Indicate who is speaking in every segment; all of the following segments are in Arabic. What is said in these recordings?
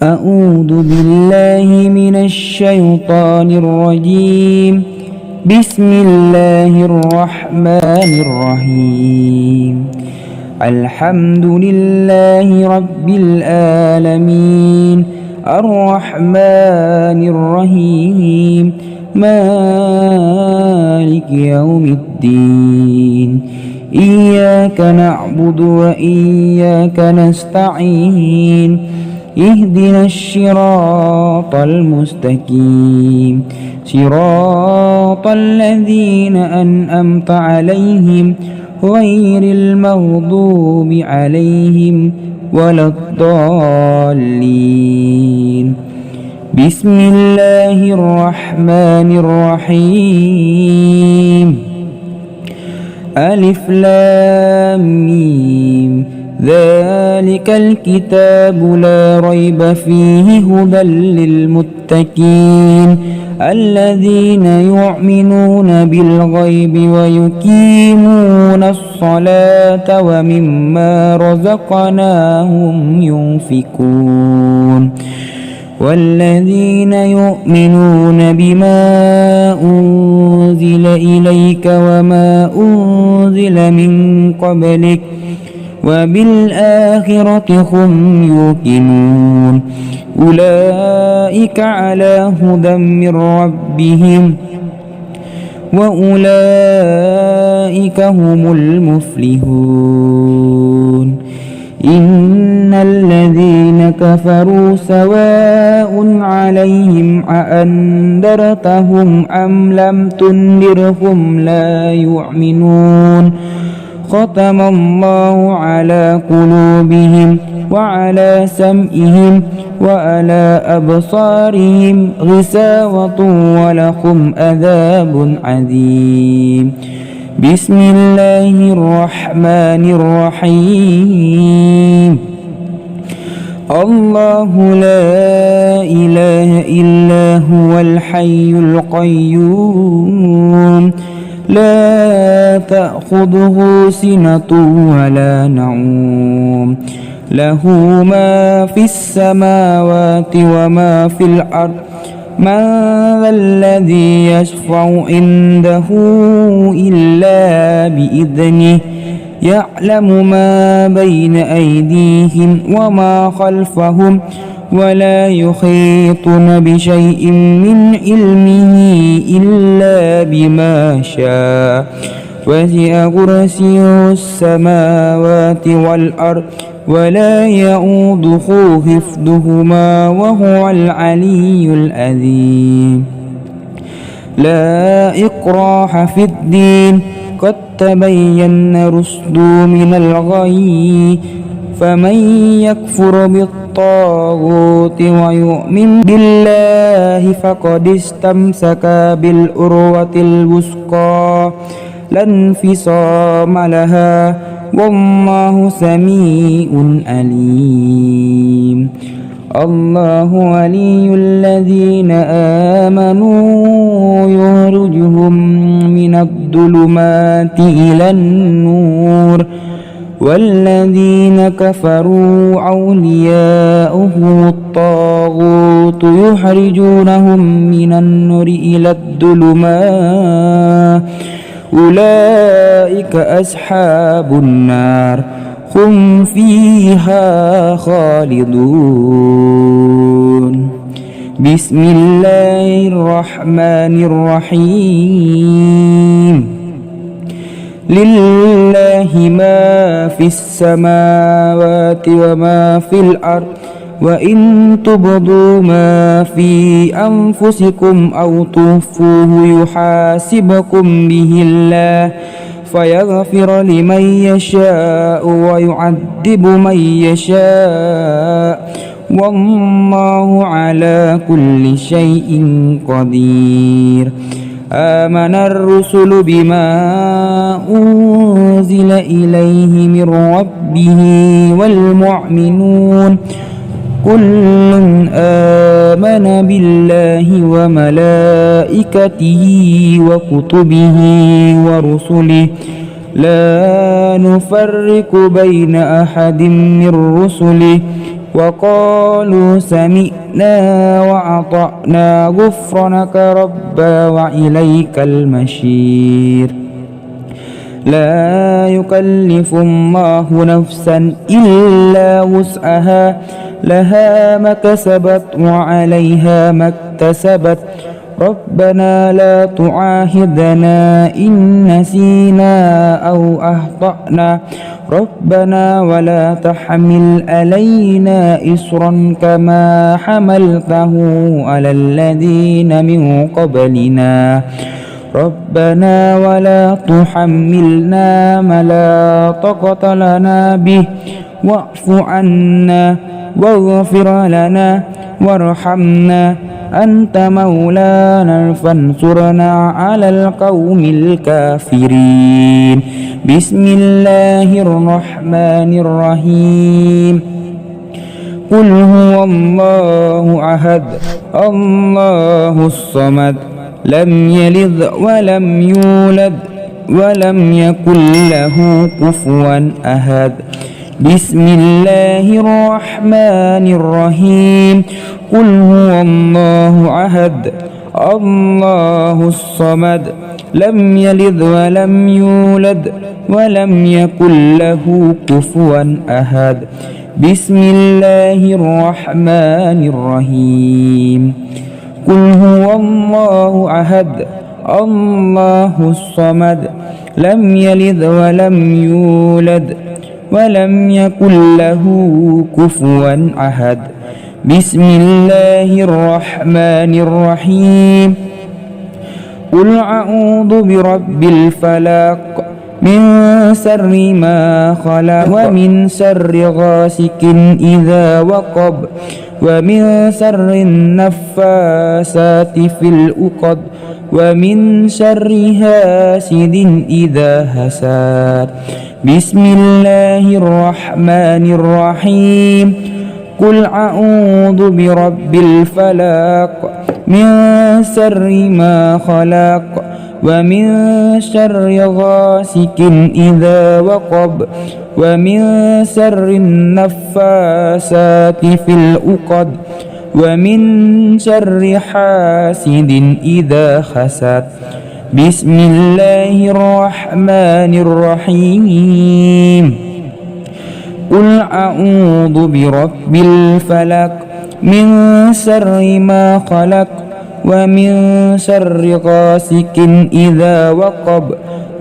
Speaker 1: أعوذ بالله من الشيطان الرجيم. بسم الله الرحمن الرحيم. الحمد لله رب العالمين الرحمن الرحيم مالك يوم الدين. إياك نعبد وإياك نستعين. اهدنا الصراط المستقيم صراط الذين أنعمت عليهم غير المغضوب عليهم ولا الضالين. بسم الله الرحمن الرحيم. ألف لام ميم. ذلك الكتاب لا ريب فيه هدى للمتقين الذين يؤمنون بالغيب ويقيمون الصلاة ومما رزقناهم ينفقون والذين يؤمنون بما أنزل إليك وما أنزل من قبلك وبالآخرة هم يوقنون أولئك على هدى من ربهم وأولئك هم المفلحون. إن الذين كفروا سواء عليهم أأنذرتهم أم لم تنذرهم لا يؤمنون. ختم الله على قلوبهم وعلى سمعهم وعلى أبصارهم غشاوة ولهم عذاب عظيم. بسم الله الرحمن الرحيم. الله لا إله إلا هو الحي القيوم لا تأخذه سنة ولا نوم له ما في السماوات وما في الأرض من ذا الذي يشفع عنده إلا بإذنه يعلم ما بين أيديهم وما خلفهم ولا يحيطون بشيء من علمه إلا بما شاء وسع كرسيه السماوات والأرض ولا يؤوده حفظهما وهو العلي العظيم. لا إكراه في الدين قد تبين الرشد من الغي فمن يكفر بالطاغوت ويؤمن بالله فقد استمسك بالعروة الوثقى لا انفصام لها والله سميع عليم. الله ولي الذين آمنوا يخرجهم من الظلمات إلى النور والذين كفروا أولياؤهم الطاغوت يخرجونهم من النور إلى الظلمات أولئك أصحاب النار هم فيها خالدون. بسم الله الرحمن الرحيم. لله ما في السماوات وما في الأرض وإن تبدوا ما في أنفسكم أو تخفوه يحاسبكم به الله فيغفر لمن يشاء ويعذب من يشاء والله على كل شيء قدير. آمن الرسل بما أنزل إليه من ربه والمؤمنون كل آمن بالله وملائكته وكتبه ورسله لا نفرق بين أحد من رسله وقالوا سمعنا وأطعنا غفرانك ربنا وإليك المصير لا يكلف الله نفسا إلا وسعها لها ما كسبت وعليها ما اكتسبت ربنا لا تعاهدنا إن نسينا أو أخطأنا ربنا ولا تحمل علينا إصرا كما حملته على الذين من قبلنا ربنا ولا تحملنا ما لا طاقة لنا به واعف عنا واغفر لنا وارحمنا أنت مولانا فانصرنا على القوم الكافرين بسم الله الرحمن الرحيم قل هو الله أحد الله الصمد لم يلد ولم يولد ولم يكن له كفوا أحد بسم الله الرحمن الرحيم قل هو الله أحد الله الصمد لم يلد ولم يولد ولم يكن له كفوا أحد بسم الله الرحمن الرحيم قل هو الله أحد الله الصمد لم يلد ولم يولد ولم يكن له كفوا أحد بسم الله الرحمن الرحيم قل أعوذ برب الفلق من شر ما خلق ومن شر غاسق إذا وقب ومن شر النفاسات في العقد ومن شر حاسد إذا حسد بسم الله الرحمن الرحيم قل أعوذ برب الفلق من شر ما خلق ومن شر غاسق إذا وقب ومن شر النفاسات في العقد ومن شر حاسد إذا حسد بسم الله الرحمن الرحيم قل أعوذ برب الفلق من شر ما خلق ومن شر غاسق إذا وقب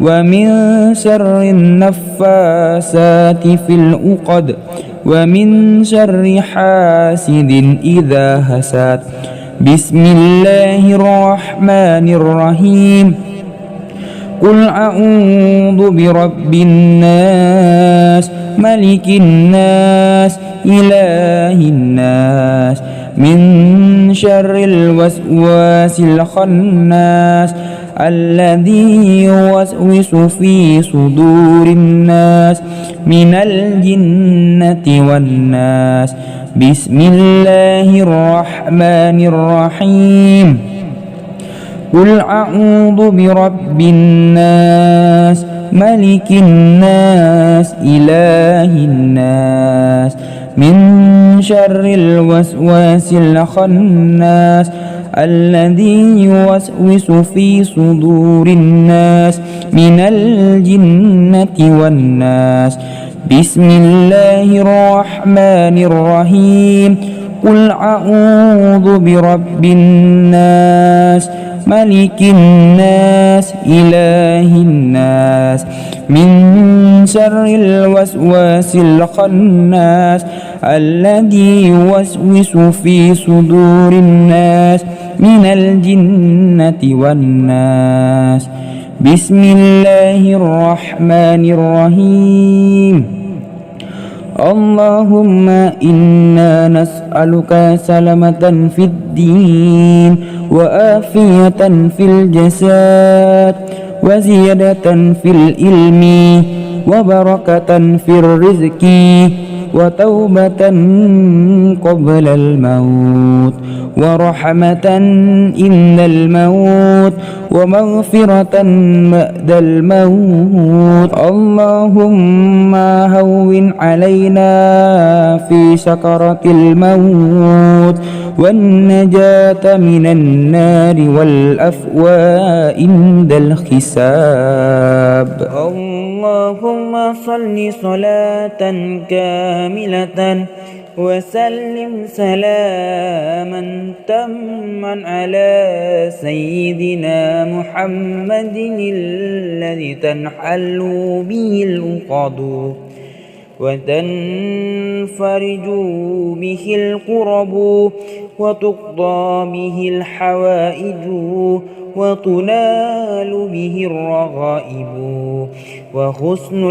Speaker 1: ومن شر النفاسات في العقد ومن شر حاسد إذا حسد بسم الله الرحمن الرحيم قل أعوذ برب الناس ملك الناس إله الناس من شر الوسواس الخناس الذي يوسوس في صدور الناس من الجنة والناس بسم الله الرحمن الرحيم قل أعوذ برب الناس ملك الناس إله الناس من شر الوسواس الخناس الذي يوسوس في صدور الناس من الجنة والناس بسم الله الرحمن الرحيم قل أعوذ برب الناس ملك الناس إله الناس من شر الوسواس الخناس الذي يوسوس في صدور الناس من الجنة والناس بسم الله الرحمن الرحيم اللهم إنا نسألك سلامة في الدين وآفية في الجسد وزيادة في العلم وبركة في الرزق وتوبة قبل الموت ورحمة إن الموت ومغفرة بعد الموت. اللهم هون علينا في سكرة الموت والنجاة من النار والأفواء عند الحساب. اللهم صل صلاة كاملة وسلم سلاما تاما على سيدنا محمد الذي تنحل به العقد وتنفرج به الكرب وتقضى به الحوائج وتنال به الرغائب وحسن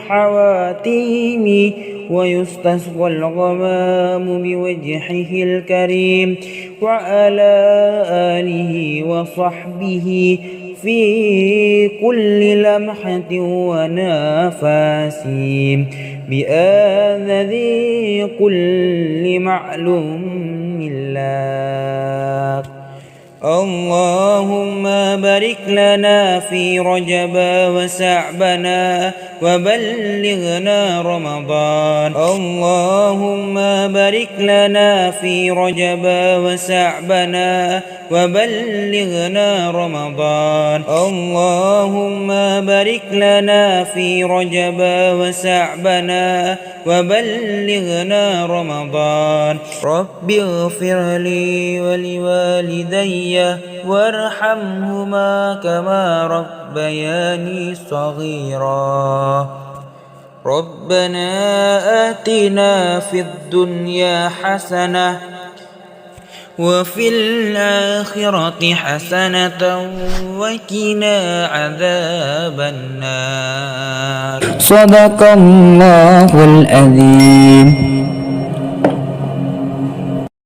Speaker 1: الحواتيم ويستسقى الغمام بوجهه الكريم وعلى آله وصحبه في كل لمحة ونفس بآذذ كل معلوم لك. اللهم بارك لنا في رجب وشعبنا وبلغنا رمضان. اللهم بارك لنا في رجب وشعبنا وبلغنا رمضان. اللهم بارك لنا في رجب وشعبنا وبلغنا رمضان. رب اغفر لي ولوالدي وارحمهما كما ربياني صغيرا. ربنا آتنا في الدنيا حسنة وفي الآخرة حسنة وقنا عذاب النار. صدق الله العظيم.